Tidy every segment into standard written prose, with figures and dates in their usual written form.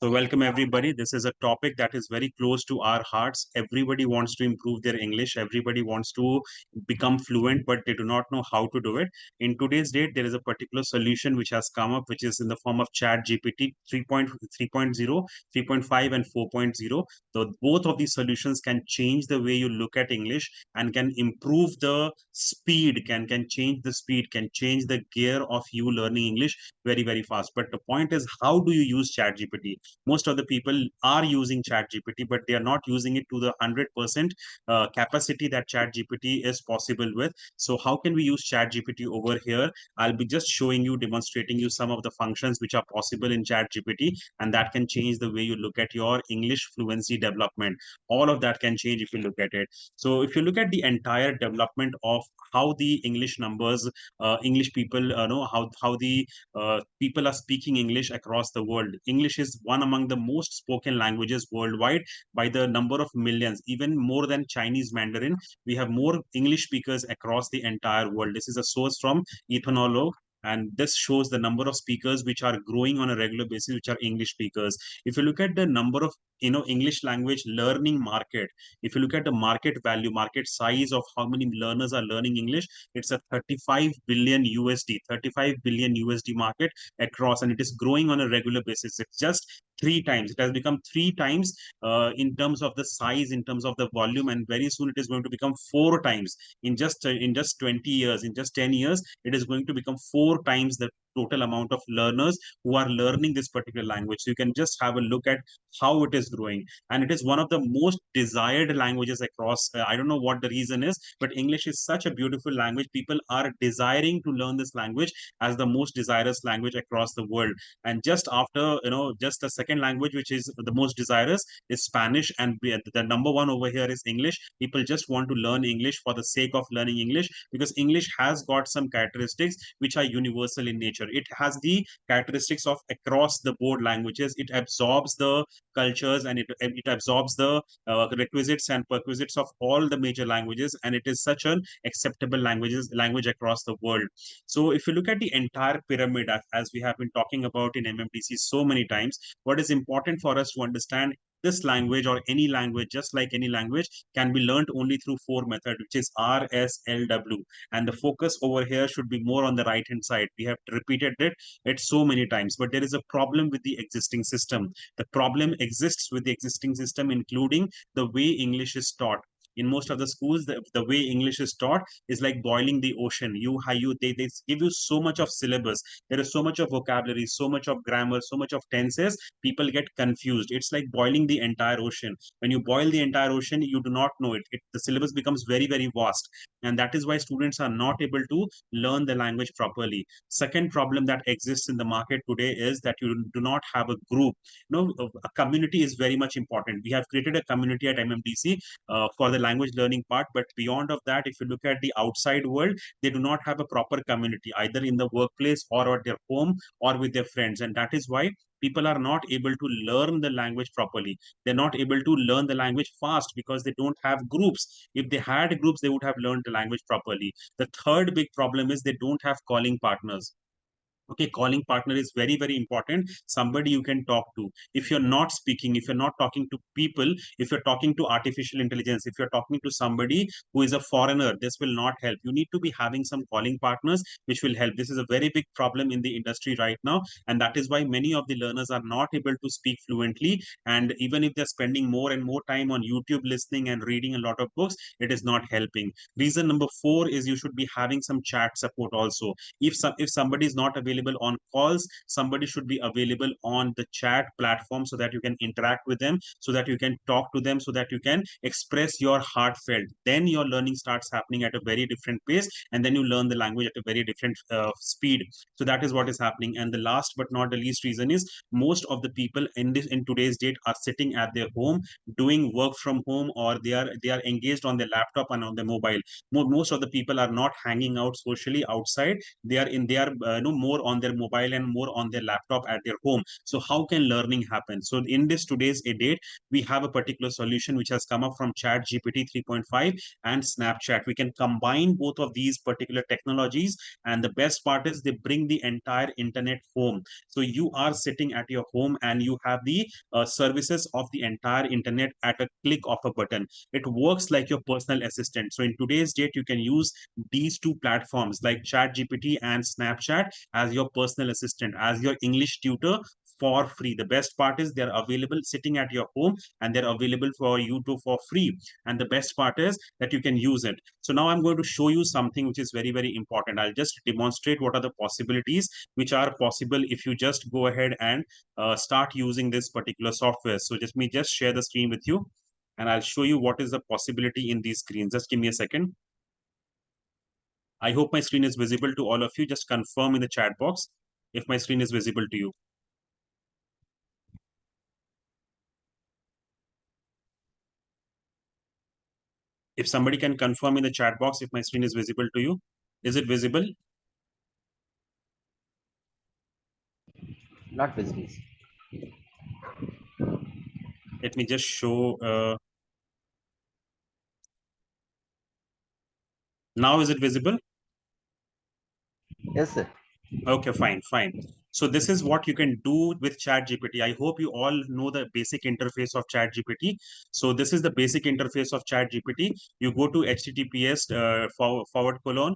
So, welcome everybody. This is a topic that is very close to our hearts. Everybody wants to improve their English. Everybody wants to become fluent, but they do not know how to do it. In today's date, there is a particular solution which has come up, which is in the form of Chatgpt 3.0, 3.5, and 4.0. So, both of these solutions can change the way you look at English and can improve the speed, can change the speed, can change the gear of you learning English very, very fast. But the point is, how do you use Chatgpt? Most of the people are using ChatGPT, but they are not using it to the 100% capacity that ChatGPT is possible with. So how can we use ChatGPT over here? I'll be just showing you, demonstrating you some of the functions which are possible in ChatGPT, and that can change the way you look at your English fluency development. All of that can change if you look at it. So if you look at the entire development of how the English numbers, English people know how the people are speaking English across the world. English is one among the most spoken languages worldwide by the number of millions, even more than Chinese Mandarin. We have more English speakers across the entire world. This is a source from Ethnologue. And this shows the number of speakers which are growing on a regular basis, which are English speakers. If you look at the number of English language learning market, if you look at the market value, market size of how many learners are learning English, it's a 35 billion USD, 35 billion USD market across, and it is growing on a regular basis. It's just three times. It has become three times in terms of the size, in terms of the volume, and very soon it is going to become four times in just 20 years, in just 10 years. It is going to become four times the total amount of learners who are learning this particular language. So you can just have a look at how it is growing, and it is one of the most desired languages across. I don't know what the reason is, but English is such a beautiful language. People are desiring to learn this language as the most desirous language across the world. And just after, just the second language which is the most desirous is Spanish, and the number one over here is English. People just want to learn English for the sake of learning English, because English has got some characteristics which are universal in nature. It has the characteristics of across the board languages. It absorbs the cultures, and it absorbs the requisites and perquisites of all the major languages, and it is such an acceptable language across the world. So if you look at the entire pyramid, as we have been talking about in MMDC so many times, what is important for us to understand, this language or any language, just like any language, can be learned only through four methods, which is RSLW. And the focus over here should be more on the right hand side. We have repeated it so many times, but there is a problem with the existing system. The problem exists with the existing system, including the way English is taught. In most of the schools, the way English is taught is like boiling the ocean. They give you so much of syllabus. There is so much of vocabulary, so much of grammar, so much of tenses. People get confused. It's like boiling the entire ocean. When you boil the entire ocean, you do not know it. The syllabus becomes very, very vast, and that is why students are not able to learn the language properly. Second problem that exists in the market today is that you do not have a group. A community is very much important. We have created a community at MMDC for the language learning part, but beyond of that, if you look at the outside world, they do not have a proper community, either in the workplace or at their home or with their friends. And that is why people are not able to learn the language properly. They're not able to learn the language fast because they don't have groups. If they had groups, they would have learned the language properly. The third big problem is they don't have calling partners. Okay, calling partner is very, very important. Somebody you can talk to. If you're not speaking, if you're not talking to people, if you're talking to artificial intelligence, if you're talking to somebody who is a foreigner, this will not help. You need to be having some calling partners which will help. This is a very big problem in the industry right now, and that is why many of the learners are not able to speak fluently. And even if they're spending more and more time on YouTube listening and reading a lot of books, it is not helping. Reason number four is you should be having some chat support also. If somebody is not available on calls, somebody should be available on the chat platform, so that you can interact with them, so that you can talk to them, so that you can express your heartfelt. Then your learning starts happening at a very different pace, and then you learn the language at a very different speed. So that is what is happening. And the last but not the least reason is, most of the people in today's date are sitting at their home doing work from home, or they are engaged on their laptop and on their mobile. Most of the people are not hanging out socially outside. They are more on their mobile and more on their laptop at their home. So how can learning happen? So in this today's date, we have a particular solution which has come up from ChatGPT 3.5 and Snapchat. We can combine both of these particular technologies, and the best part is they bring the entire internet home. So you are sitting at your home and you have the services of the entire internet at a click of a button. It works like your personal assistant. So in today's date, you can use these two platforms like ChatGPT and Snapchat as your personal assistant, as your English tutor for free. The best part is they're available sitting at your home and they're available for you to for free. And the best part is that you can use it. So now I'm going to show you something which is very, very important. I'll just demonstrate what are the possibilities which are possible if you just go ahead and start using this particular software. So just me just share the screen with you and I'll show you what is the possibility in these screens. Just give me a second. I hope my screen is visible to all of you. Just confirm in the chat box if my screen is visible to you. If somebody can confirm in the chat box if my screen is visible to you. Is it visible? Not visible. Let me just show. Now is it visible? Yes, sir. Okay, fine, fine. So this is what you can do with ChatGPT. I hope you all know the basic interface of ChatGPT. So this is the basic interface of ChatGPT. You go to https forward colon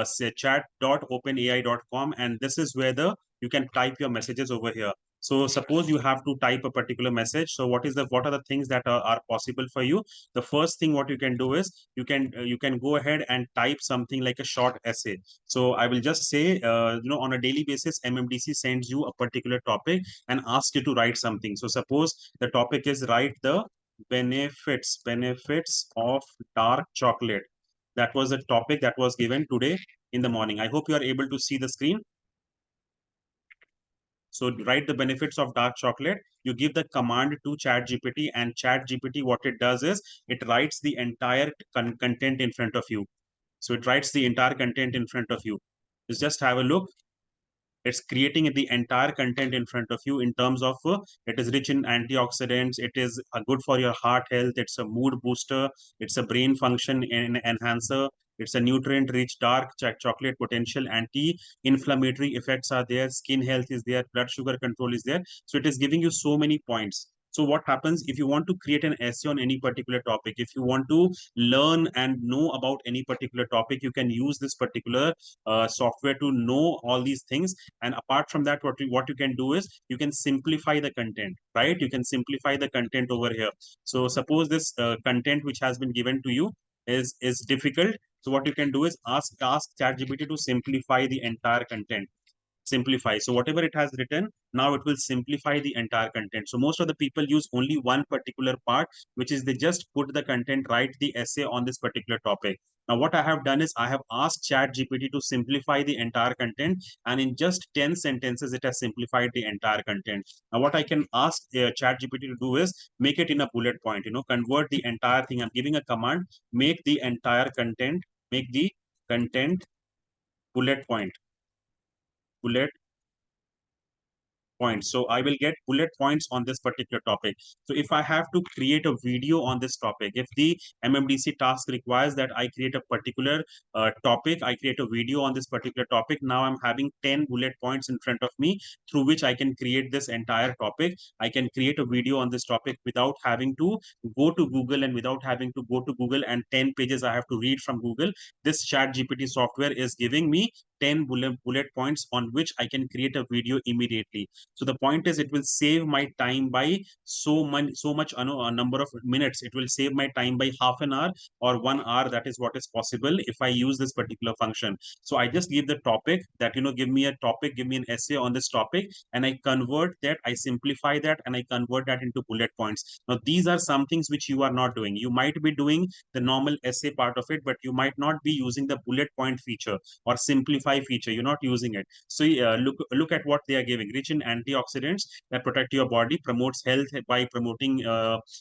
say chat.openai.com, and this is where the you can type your messages over here. So suppose you have to type a particular message. So what are the things that are possible for you? The first thing what you can do is you can go ahead and type something like a short essay. So I will just say, on a daily basis, MMDC sends you a particular topic and asks you to write something. So suppose the topic is write the benefits of dark chocolate. That was the topic that was given today in the morning. I hope you are able to see the screen. So write the benefits of dark chocolate. You give the command to ChatGPT, and ChatGPT, what it does is it writes the entire content in front of you. So it writes the entire content in front of you. Just have a look. It's creating the entire content in front of you in terms of it is rich in antioxidants, it is good for your heart health, it's a mood booster, it's a brain function enhancer, it's a nutrient rich dark chocolate, potential anti-inflammatory effects are there, skin health is there, blood sugar control is there. So it is giving you so many points. So what happens if you want to create an essay on any particular topic, if you want to learn and know about any particular topic, you can use this particular software to know all these things. And apart from that, what you can do is you can simplify the content, right? You can simplify the content over here. So suppose this content which has been given to you is difficult. So what you can do is ask ChatGPT to simplify the entire content. Simplify. So whatever it has written, now it will simplify the entire content. So most of the people use only one particular part, which is they just put the content, write the essay on this particular topic. Now what I have done is I have asked ChatGPT to simplify the entire content, and in just 10 sentences it has simplified the entire content. Now what I can ask ChatGPT to do is make it in a bullet point, convert the entire thing. I'm giving a command, make the entire content, make the content bullet point, bullet points. So I will get bullet points on this particular topic. So if I have to create a video on this topic, if the MMDC task requires that I create a particular topic, I create a video on this particular topic. Now I'm having 10 bullet points in front of me through which I can create this entire topic. I can create a video on this topic without having to go to Google and without having to go to Google and 10 pages I have to read from Google. This Chat GPT software is giving me 10 bullet points on which I can create a video immediately. So the point is, it will save my time by so much a number of minutes. It will save my time by half an hour or 1 hour. That is what is possible if I use this particular function. So I just give the topic that give me a topic, give me an essay on this topic, and I convert that, I simplify that, and I convert that into bullet points. Now these are some things which you are not doing. You might be doing the normal essay part of it, but you might not be using the bullet point feature or simplify feature. You're not using it. So look at what they are giving: rich in antioxidants that protect your body, promotes health by promoting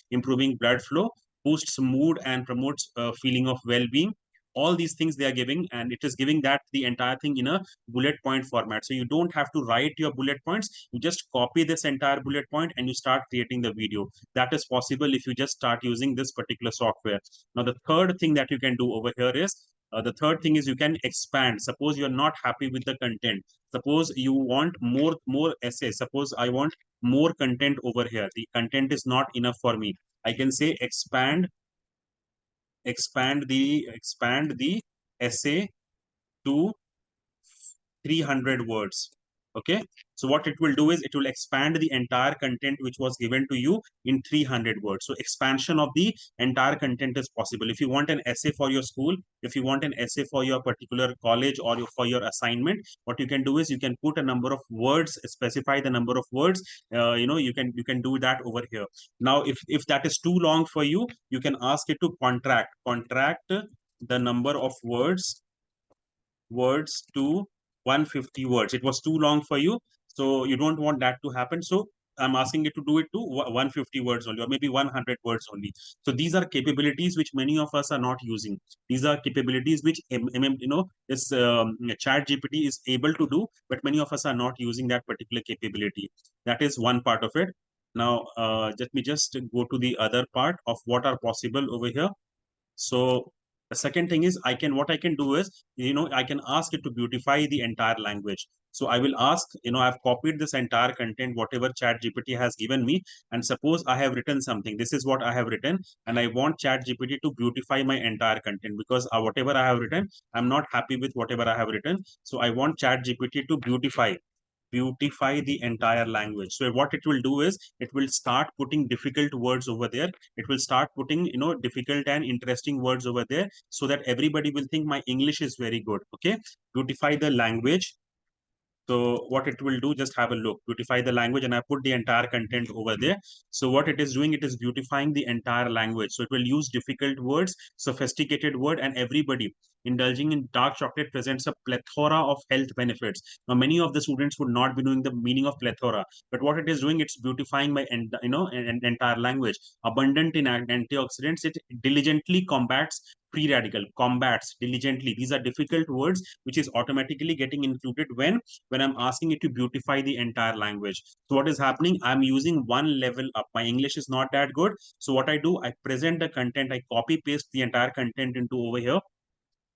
improving blood flow, boosts mood and promotes feeling of well-being, all these things they are giving, and it is giving that the entire thing in a bullet point format. So you don't have to write your bullet points, you just copy this entire bullet point and you start creating the video. That is possible if you just start using this particular software. Now the third thing that you can do over here is, the third thing is you can expand. Suppose you're not happy with the content, suppose you want more essays, suppose I want more content over here, the content is not enough for me, I can say expand the essay to 300 words. Okay, so what it will do is it will expand the entire content which was given to you in 300 words. So expansion of the entire content is possible. If you want an essay for your school, if you want an essay for your particular college or for your assignment, what you can do is you can put a number of words, specify the number of words. You can do that over here. Now if that is too long for you, you can ask it to contract the number of words to 150 words. It was too long for you, so you don't want that to happen. So I'm asking it to do it to 150 words only, or maybe 100 words only. So these are capabilities which many of us are not using. These are capabilities which this chat gpt is able to do, but many of us are not using that particular capability. That is one part of it. Now let me just go to the other part of what are possible over here. So the second thing is, what I can do is, I can ask it to beautify the entire language. So I will ask, I've copied this entire content, whatever Chat GPT has given me, and suppose I have written something. This is what I have written, and I want Chat GPT to beautify my entire content, because whatever I have written, I'm not happy with whatever I have written. So I want Chat GPT to beautify the entire language. So what it will do is it will start putting difficult words over there. It will start putting difficult and interesting words over there, so that everybody will think my English is very good. Okay, beautify the language. So what it will do, just have a look. Beautify the language, and I put the entire content over there. So what it is doing, it is beautifying the entire language. So it will use difficult words, sophisticated word, and everybody indulging in dark chocolate presents a plethora of health benefits. Now, many of the students would not be knowing the meaning of plethora, but what it is doing, it's beautifying my an entire language. Abundant in antioxidants, it diligently combats free radical. Combats diligently. These are difficult words, which is automatically getting included when I'm asking it to beautify the entire language. So what is happening? I'm using one level up. My English is not that good. So what I do, I present the content, I copy paste the entire content into over here,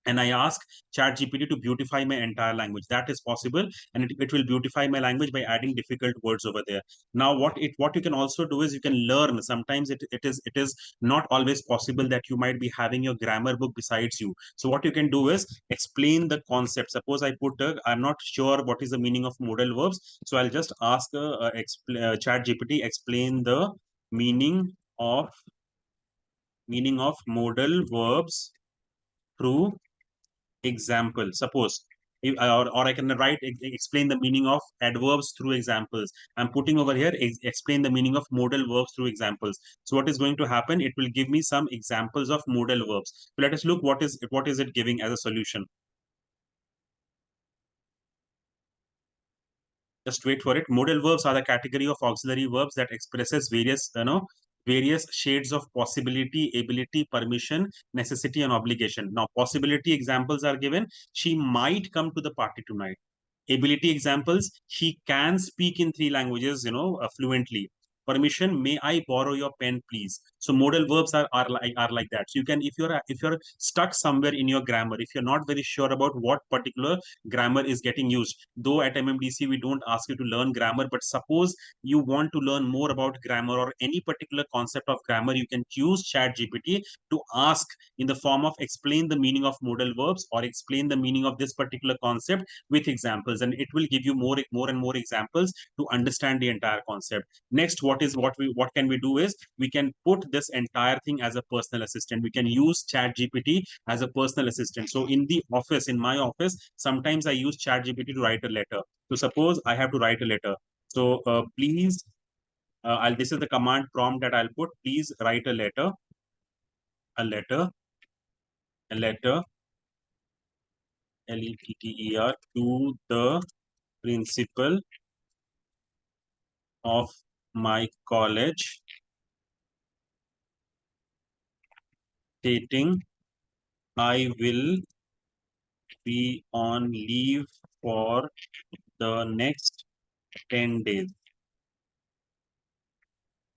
and I ask ChatGPT to beautify my entire language. That is possible, and it will beautify my language by adding difficult words over there. Now, what you can also do is you can learn. Sometimes it is not always possible that you might be having your grammar book besides you. So what you can do is explain the concept. Suppose I'm not sure what is the meaning of modal verbs, so I'll just ask ChatGPT explain the meaning of modal verbs through example. Suppose or I can write explain the meaning of adverbs through examples. I'm putting over here explain the meaning of modal verbs through examples. So what is going to happen, it will give me some examples of modal verbs. So let us look what is it giving as a solution. Just wait for it. Modal verbs are the category of auxiliary verbs that expresses various shades of possibility, ability, permission, necessity, and obligation. Now, possibility examples are given. She might come to the party tonight. Ability examples: he can speak in three languages, fluently. Permission: may I borrow your pen, please? So modal verbs are like that. So you can, if you're stuck somewhere in your grammar, if you're not very sure about what particular grammar is getting used, though at MMDC we don't ask you to learn grammar, but suppose you want to learn more about grammar or any particular concept of grammar, you can choose Chat GPT to ask in the form of explain the meaning of modal verbs, or explain the meaning of this particular concept with examples, and it will give you more and more examples to understand the entire concept. Next, what can we do is we can put this entire thing as a personal assistant. We can use Chat GPT as a personal assistant. So in my office, sometimes I use Chat GPT to write a letter. So suppose I have to write a letter. So please, this is the command prompt that I'll put. Please write a letter, a letter, letter, to the principal of my college, stating I will be on leave for the next 10 days.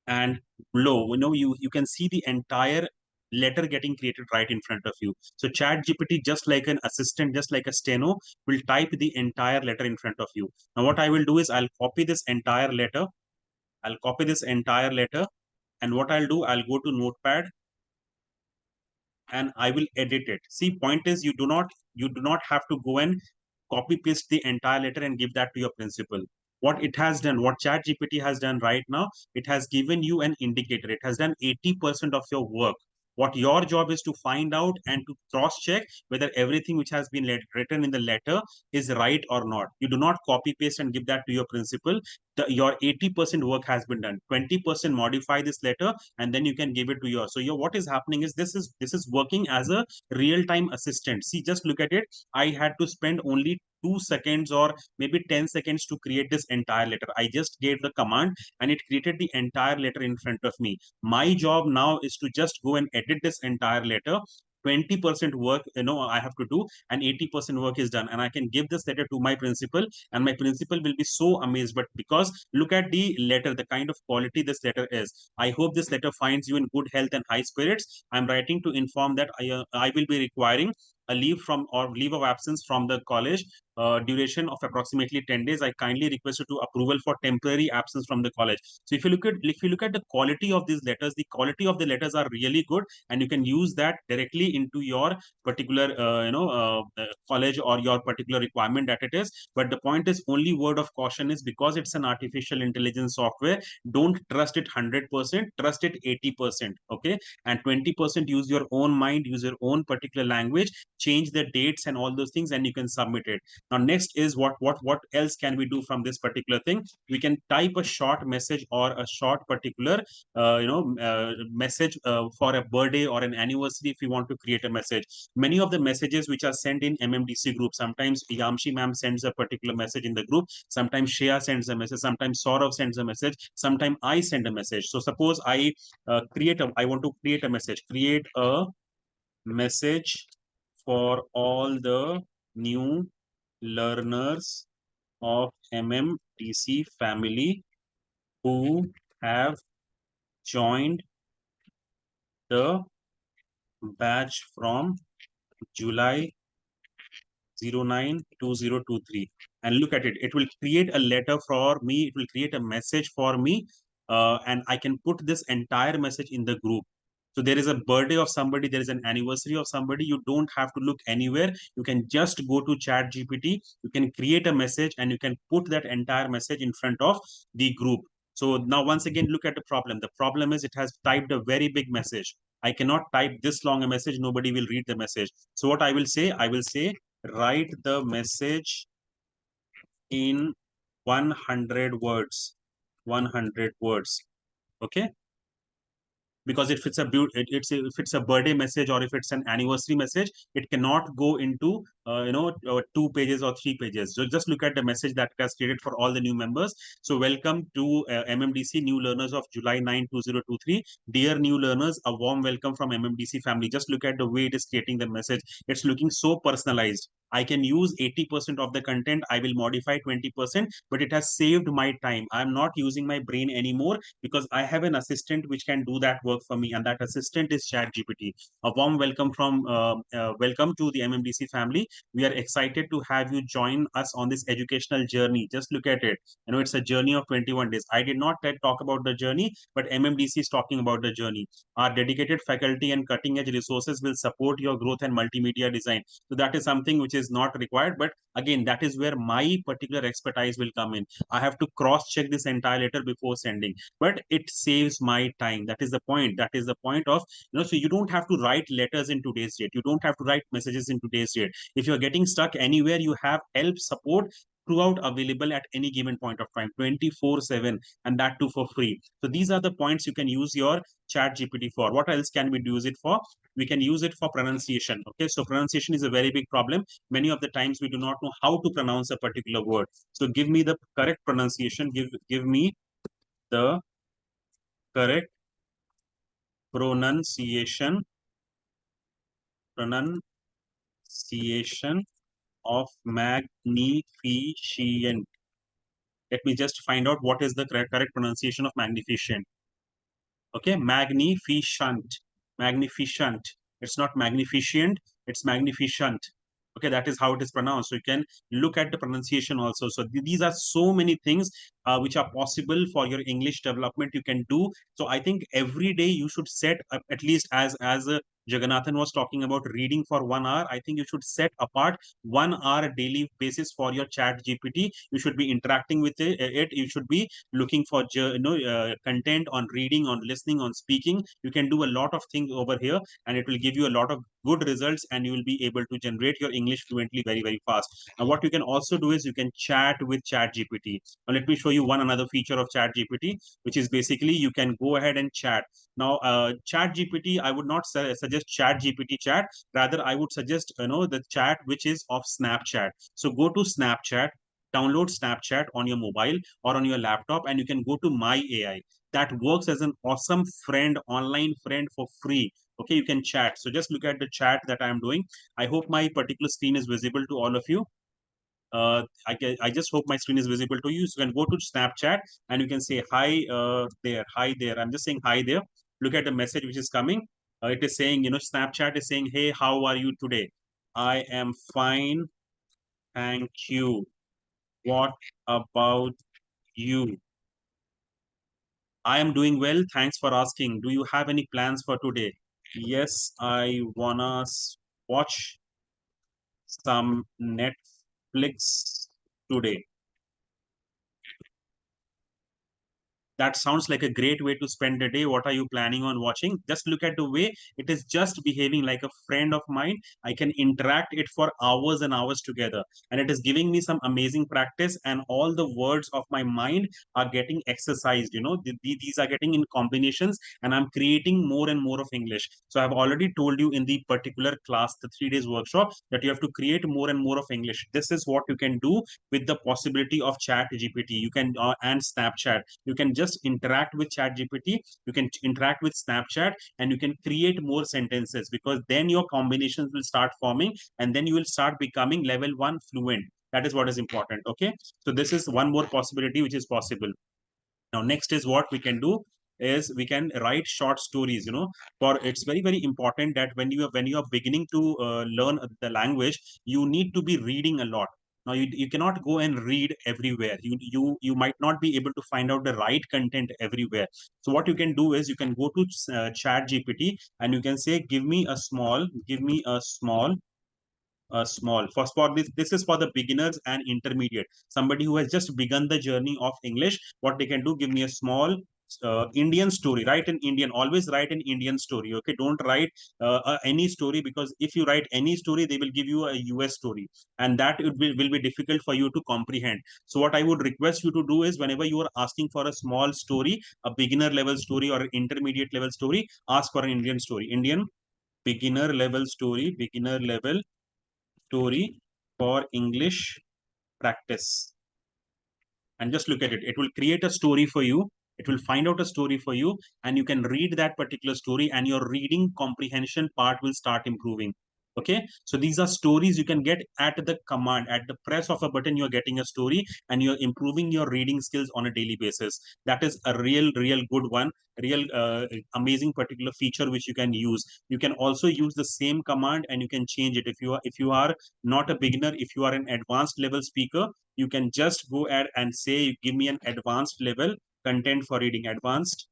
And below, you can see the entire letter getting created right in front of you. So chat gpt, just like an assistant, just like a steno, will type the entire letter in front of you. Now what I will do is I'll copy this entire letter. I'll copy this entire letter, and what I'll do, I'll go to notepad and I will edit it. See, point is, you do not have to go and copy paste the entire letter and give that to your principal. What it has done, what ChatGPT has done right now, it has given you an indicator. It has done 80% of your work. What your job is to find out and to cross check whether everything which has been written in the letter is right or not. You do not copy paste and give that to your principal. Your 80% work has been done. 20% modify this letter, and then you can give it to your. So your, what is happening is, this is working as a real time assistant. See, just look at it. I had to spend only 2 seconds or maybe 10 seconds to create this entire letter. I just gave the command and it created the entire letter in front of me. My job now is to just go and edit this entire letter. 20% work I have to do, and 80% work is done, and I can give this letter to my principal, and my principal will be so amazed. But because look at the letter, the kind of quality this letter is, I hope this letter finds you in good health and high spirits. I'm writing to inform that I will be requiring a leave from or leave of absence from the college, duration of approximately 10 days. I kindly request you to approval for temporary absence from the college. So if you look at the quality of these letters, the quality of the letters are really good, and you can use that directly into your particular college or your particular requirement that it is. But the point is, only word of caution is, because it's an artificial intelligence software, don't trust it 100%, trust it 80%. Okay, and 20% use your own mind, use your own particular language, change the dates and all those things, and you can submit it. Now next is, what else can we do from this particular thing? We can type a short message or a short particular message for a birthday or an anniversary. If you want to create a message, many of the messages which are sent in MMDC group, sometimes Yamshi ma'am sends a particular message in the group, sometimes Shreya sends a message, sometimes Saurav sends a message, sometimes I send a message. So suppose I want to create a message, create a message for all the new learners of MMDC family who have joined the batch from July 09/2023. And look at it, it will create a letter for me, it will create a message for me, and I can put this entire message in the group. So there is a birthday of somebody, there is an anniversary of somebody, you don't have to look anywhere. You can just go to chat gpt, you can create a message, and you can put that entire message in front of the group. So now once again, look at the problem is, it has typed a very big message. I cannot type this long a message, nobody will read the message. So what I will say, write the message in 100 words. 100 words. Okay, because if it's if it's a birthday message, or if it's an anniversary message, it cannot go into 2 pages or 3 pages. So just look at the message that it has created for all the new members. So welcome to MMDC new learners of July 9 2023. Dear new learners, a warm welcome from MMDC family. Just look at the way it is creating the message. It's looking so personalized. I can use 80% of the content, I will modify 20%, but it has saved my time. I'm not using my brain anymore, because I have an assistant which can do that work for me, and that assistant is ChatGPT. A warm welcome to the MMDC family. We are excited to have you join us on this educational journey. Just look at it. It's a journey of 21 days. I did not talk about the journey, but MMDC is talking about the journey. Our dedicated faculty and cutting edge resources will support your growth and multimedia design. So that is something which is not required, but again, that is where my particular expertise will come in. I have to cross check this entire letter before sending, but it saves my time. That is the point. That is the point of, so you don't have to write letters in today's date. You don't have to write messages in today's date. If you're getting stuck anywhere, you have help support throughout available at any given point of time, 24/7, and that too for free. So these are the points you can use your chat gpt for. What else can we use it for? We can use it for pronunciation. Okay, so pronunciation is a very big problem. Many of the times we do not know how to pronounce a particular word. So give me the correct pronunciation. Give me the correct pronunciation of magnificent. Let me just find out what is the correct pronunciation of magnificent. Okay, magnificent, magnificent. It's not magnificent, it's magnificent. Okay, that is how it is pronounced. So you can look at the pronunciation also. So these are so many things which are possible for your English development you can do. So I think every day you should set up, at least as Jagannathan was talking about reading for 1 hour. I think you should set apart 1 hour daily basis for your chat GPT. You should be interacting with it. You should be looking for content on reading, on listening, on speaking. You can do a lot of things over here, and it will give you a lot of good results, and you will be able to generate your English fluently very, very fast. Now what you can also do is you can chat with chat GPT. Now let me show you one another feature of chat GPT, which is basically you can go ahead and chat. Now chat GPT, I would not suggest chat GPT chat. Rather I would suggest the chat which is of Snapchat. So go to Snapchat, download Snapchat on your mobile or on your laptop, and you can go to My AI. That works as an awesome friend, online friend for free. Okay, you can chat. So just look at the chat that I'm doing. I hope my particular screen is visible to all of you. I just hope my screen is visible to you. So you can go to Snapchat and you can say hi there, hi there. I'm just saying hi there. Look at the message which is coming. It is saying, Snapchat is saying, hey, how are you today? I am fine, thank you. What about you? I am doing well. Thanks for asking. Do you have any plans for today? Yes, I wanna watch some Netflix today. That sounds like a great way to spend the day. What are you planning on watching? Just look at the way it is just behaving like a friend of mine. I can interact it for hours and hours together, and it is giving me some amazing practice, and all the words of my mind are getting exercised. These are getting in combinations, and I'm creating more and more of English. So I've already told you in the particular class, the 3 days workshop, that you have to create more and more of English. This is what you can do with the possibility of chat GPT. You can and Snapchat. You can just interact with chat GPT. You can interact with Snapchat, and you can create more sentences, because then your combinations will start forming, and then you will start becoming level 1 fluent. That is what is important. Okay, so this is one more possibility which is possible. Now next is what we can do is we can write short stories. For it's very, very important that when you are beginning to learn the language, you need to be reading a lot. Now you cannot go and read everywhere. You might not be able to find out the right content everywhere. So what you can do is you can go to chat GPT, and you can say, give me a small small for this is for the beginners and intermediate, somebody who has just begun the journey of English. What they can do, give me a small Indian story. Write an Indian, always write an Indian story. Okay, don't write any story, because if you write any story, they will give you a US story, and that will be difficult for you to comprehend. So what I would request you to do is, whenever you are asking for a small story, a beginner level story or intermediate level story, ask for an Indian story. Indian beginner level story for English practice. And just look at it. It will create a story for you. It will find out a story for you, and you can read that particular story, and your reading comprehension part will start improving. Okay, so these are stories you can get at the command, at the press of a button. You're getting a story, and you're improving your reading skills on a daily basis. That is a real good one, real amazing particular feature which you can use. You can also use the same command, and you can change it. If you are not a beginner, if you are an advanced level speaker, you can just go ahead and say, give me an advanced level content for reading, advanced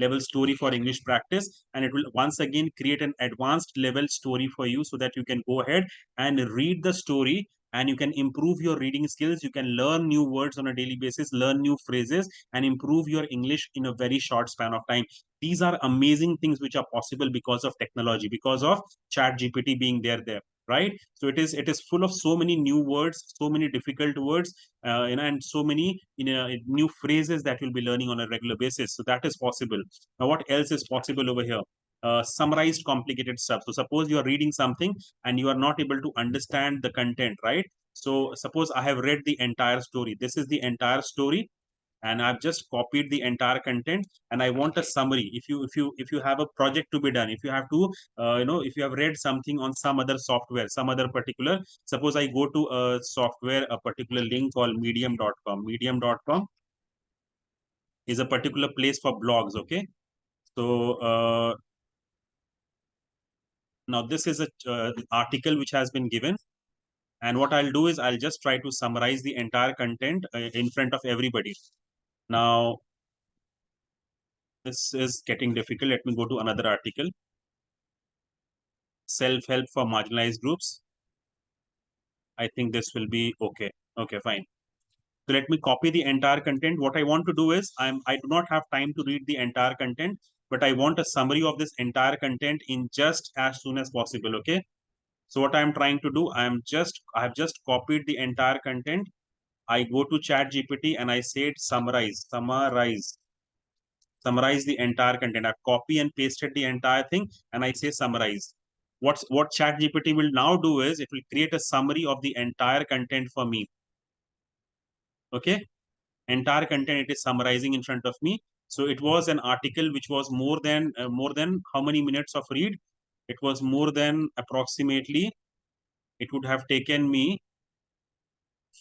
level story for English practice, and it will once again create an advanced level story for you, so that you can go ahead and read the story, and you can improve your reading skills. You can learn new words on a daily basis, learn new phrases, and improve your English in a very short span of time. These are amazing things which are possible because of technology, because of chat GPT being there, right? So it is full of so many new words, so many difficult words, and so many new phrases that you'll be learning on a regular basis. So that is possible. Now what else is possible over here? Summarized complicated stuff. So suppose you are reading something and you are not able to understand the content, right? So suppose I have read the entire story. This is the entire story, and I've just copied the entire content, and I want a summary. If you have a project to be done, if you have to if you have read something on some other software, some other particular, suppose I go to a software, a particular link called medium.com. Medium.com is a particular place for blogs. Okay, so now this is a article which has been given, and what I'll do is I'll just try to summarize the entire content in front of everybody. Now this is getting difficult. Let me go to another article. Self-help for marginalized groups. I think this will be okay. Okay, fine. So let me copy the entire content. What I want to do is I do not have time to read the entire content, but I want a summary of this entire content in just as soon as possible. Okay. So what I'm trying to do, I have just copied the entire content. I go to Chat GPT and I said summarize the entire content. I copy and pasted the entire thing, and I say summarize. What ChatGPT will now do is it will create a summary of the entire content for me. Okay, entire content it is summarizing in front of me. So it was an article which was more than how many minutes of read? It was more than approximately. It would have taken me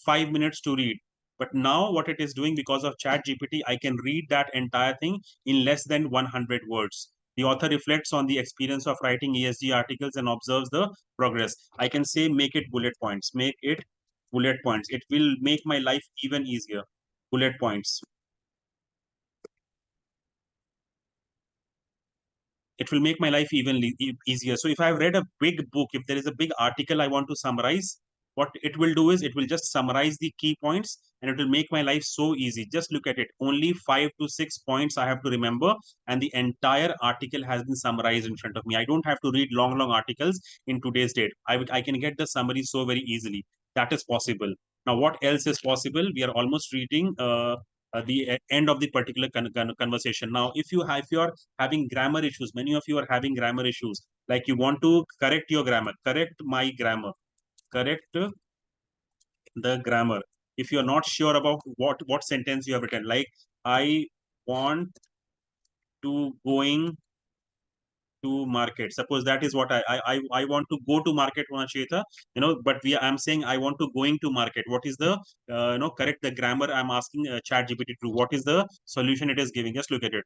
5 minutes to read. But now what it is doing, because of Chat GPT, I can read that entire thing in less than 100 words. The author reflects on the experience of writing ESG articles and observes the progress. I can say, make it bullet points, make it bullet points. It will make my life even easier. Bullet points. It will make my life even easier. So if I've read a big book, if there is a big article I want to summarize, what it will do is it will just summarize the key points, and it will make my life so easy. Just look at it. Only 5 to 6 points I have to remember, and the entire article has been summarized in front of me. I don't have to read long articles in today's date. I can get the summary so very easily. That is possible. Now, what else is possible? We are almost reading the end of the particular conversation. Now, if you are having grammar issues, many of you are having grammar issues, like you want to correct your grammar, correct my grammar, correct the grammar. If you are not sure about what sentence you have written, like I want to going to market, suppose that is what I want to go to market, Cheta, but I'm saying I want to going to market. What is the correct the grammar? I'm asking Chat GPT to, what is the solution it is giving? Just look at it.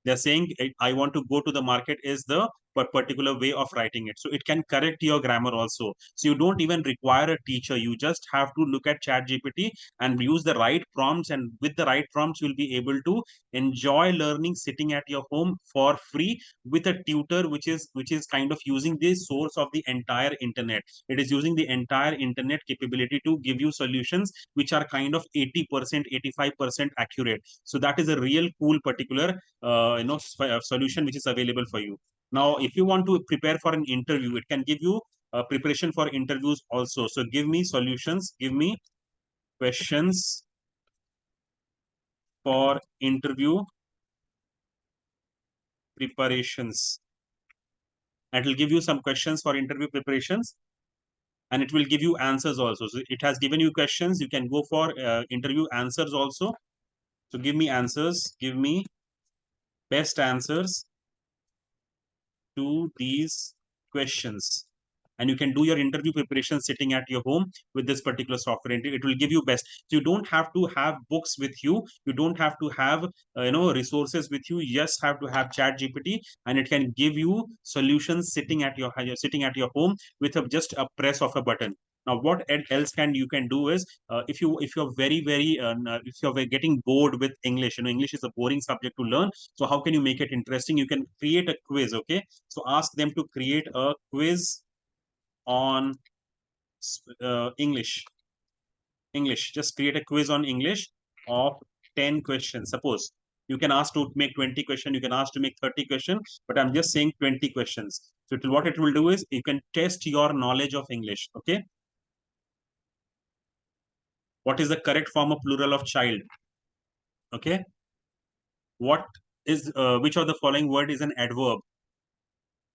They're saying I want to go to the market is the particular way of writing it. So it can correct your grammar also. So you don't even require a teacher. You just have to look at Chat GPT and use the right prompts. And with the right prompts, you'll be able to enjoy learning sitting at your home for free with a tutor, which is kind of using the source of the entire internet. It is using the entire internet capability to give you solutions which are kind of 80%, 85% accurate. So that is a real cool particular solution which is available for you. Now, if you want to prepare for an interview, it can give you preparation for interviews also. So give me solutions, give me questions for interview preparations. And it will give you some questions for interview preparations, and it will give you answers also. So it has given you questions. You can go for interview answers also. So give me answers, give me best answers to these questions, and you can do your interview preparation sitting at your home with this particular software. It will give you best. So you don't have to have books with you, you don't have to have resources with you. You just have to have Chat GPT, and it can give you solutions sitting at your home with just a press of a button. Now, what else you can do is, if you're very if you're getting bored with English, English is a boring subject to learn. So how can you make it interesting? You can create a quiz. Okay, so ask them to create a quiz on English. English. Just create a quiz on English of 10 questions. Suppose you can ask to make 20 questions, you can ask to make 30 questions, but I'm just saying 20 questions. So what it will do is you can test your knowledge of English. Okay. What is the correct form of plural of child? Okay. What is which of the following word is an adverb?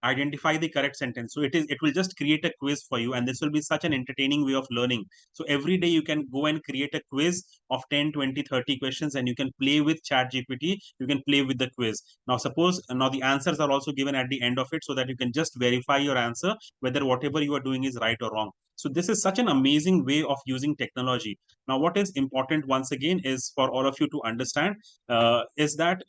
identify the correct sentence. So it will just create a quiz for you, and this will be such an entertaining way of learning. So every day you can go and create a quiz of 10, 20, 30 questions, and you can play with chat gpt, you can play with the quiz. Now suppose, now the answers are also given at the end of it, so that you can just verify your answer whether whatever you are doing is right or wrong. So this is such an amazing way of using technology. Now what is important once again is for all of you to understand, is that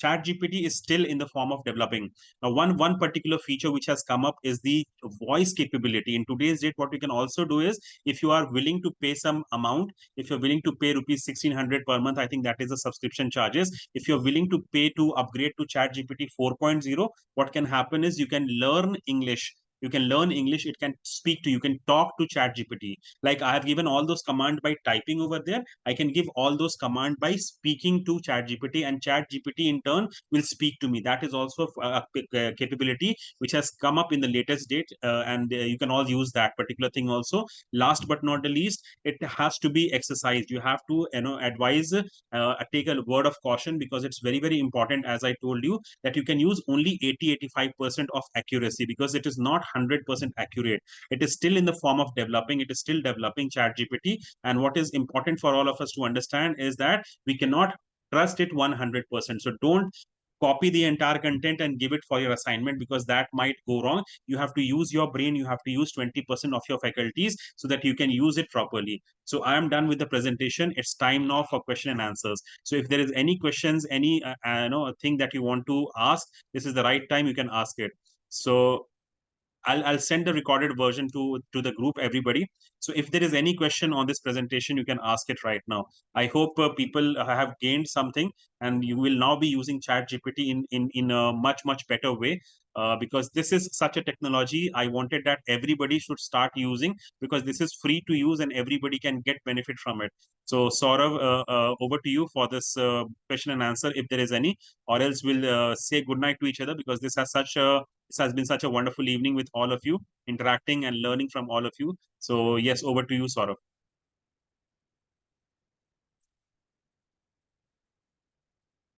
chat gpt is still in the form of developing. Now, one particular feature which has come up is the voice capability. In today's date, what you can also do is, if you are willing to pay some amount, if you're willing to pay rupees 1600 per month, I think that is the subscription charges. If you're willing to pay to upgrade to ChatGPT 4.0, what can happen is you can learn English. You can learn English. It can speak to you. You can talk to ChatGPT. Like I have given all those commands by typing over there. I can give all those commands by speaking to ChatGPT, and ChatGPT in turn will speak to me. That is also a capability which has come up in the latest date, and you can all use that particular thing also. Last but not the least, it has to be exercised. You have to, advise, take a word of caution, because it's very, very important, as I told you, that you can use only 80-85% of accuracy, because it is not 100% accurate. It is still in the form of developing. It is still developing chat gpt. And what is important for all of us to understand is that we cannot trust it 100%. So don't copy the entire content and give it for your assignment, because that might go wrong. You have to use your brain. You have to use 20% of your faculties, so that you can use it properly. So I am done with the presentation. It's time now for question and answers. So if there is any questions, any thing that you want to ask, this is the right time. You can ask it. So I'll send the recorded version to the group, everybody. So if there is any question on this presentation, you can ask it right now. I hope people have gained something, and you will now be using Chat GPT in a much better way, because this is such a technology. I wanted that everybody should start using, because this is free to use and everybody can get benefit from it. So Saurav, over to you for this question and answer, if there is any, or else we'll say goodnight to each other, because this has been such a wonderful evening with all of you, interacting and learning from all of you. So yes, over to you, Saurabh.